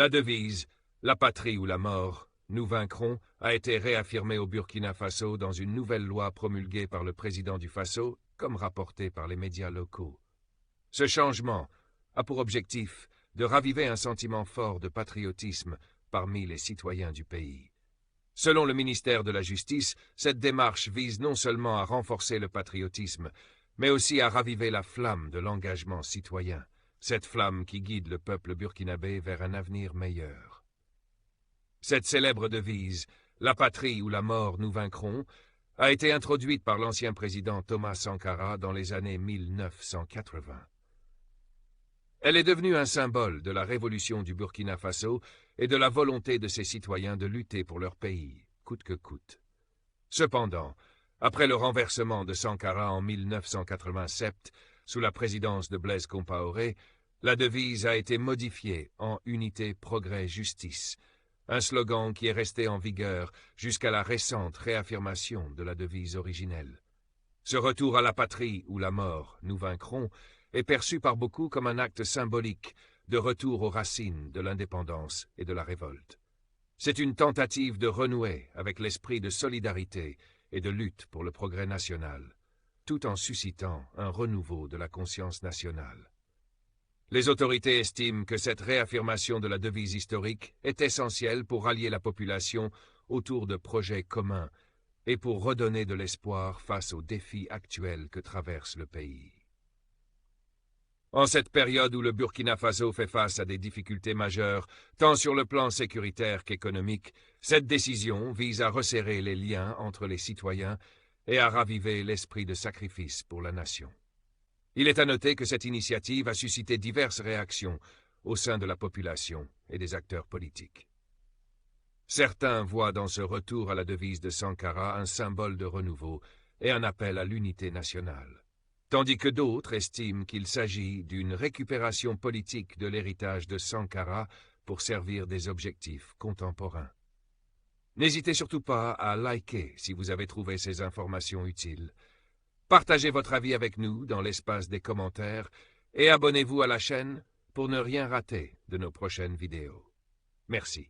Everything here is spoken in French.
La devise « La patrie ou la mort, nous vaincrons » a été réaffirmée au Burkina Faso dans une nouvelle loi promulguée par le président du Faso, comme rapporté par les médias locaux. Ce changement a pour objectif de raviver un sentiment fort de patriotisme parmi les citoyens du pays. Selon le ministère de la Justice, cette démarche vise non seulement à renforcer le patriotisme, mais aussi à raviver la flamme de l'engagement citoyen, cette flamme qui guide le peuple burkinabé vers un avenir meilleur. Cette célèbre devise « La patrie ou la mort, nous vaincrons » a été introduite par l'ancien président Thomas Sankara dans les années 1980. Elle est devenue un symbole de la révolution du Burkina Faso et de la volonté de ses citoyens de lutter pour leur pays, coûte que coûte. Cependant, après le renversement de Sankara en 1987, sous la présidence de Blaise Compaoré, la devise a été modifiée en « Unité, Progrès, Justice », un slogan qui est resté en vigueur jusqu'à la récente réaffirmation de la devise originelle. Ce retour à la patrie ou la mort, nous vaincrons, est perçu par beaucoup comme un acte symbolique de retour aux racines de l'indépendance et de la révolte. C'est une tentative de renouer avec l'esprit de solidarité et de lutte pour le progrès national, tout en suscitant un renouveau de la conscience nationale. Les autorités estiment que cette réaffirmation de la devise historique est essentielle pour rallier la population autour de projets communs et pour redonner de l'espoir face aux défis actuels que traverse le pays. En cette période où le Burkina Faso fait face à des difficultés majeures, tant sur le plan sécuritaire qu'économique, cette décision vise à resserrer les liens entre les citoyens et à raviver l'esprit de sacrifice pour la nation. Il est à noter que cette initiative a suscité diverses réactions au sein de la population et des acteurs politiques. Certains voient dans ce retour à la devise de Sankara un symbole de renouveau et un appel à l'unité nationale, tandis que d'autres estiment qu'il s'agit d'une récupération politique de l'héritage de Sankara pour servir des objectifs contemporains. N'hésitez surtout pas à liker si vous avez trouvé ces informations utiles. Partagez votre avis avec nous dans l'espace des commentaires et abonnez-vous à la chaîne pour ne rien rater de nos prochaines vidéos. Merci.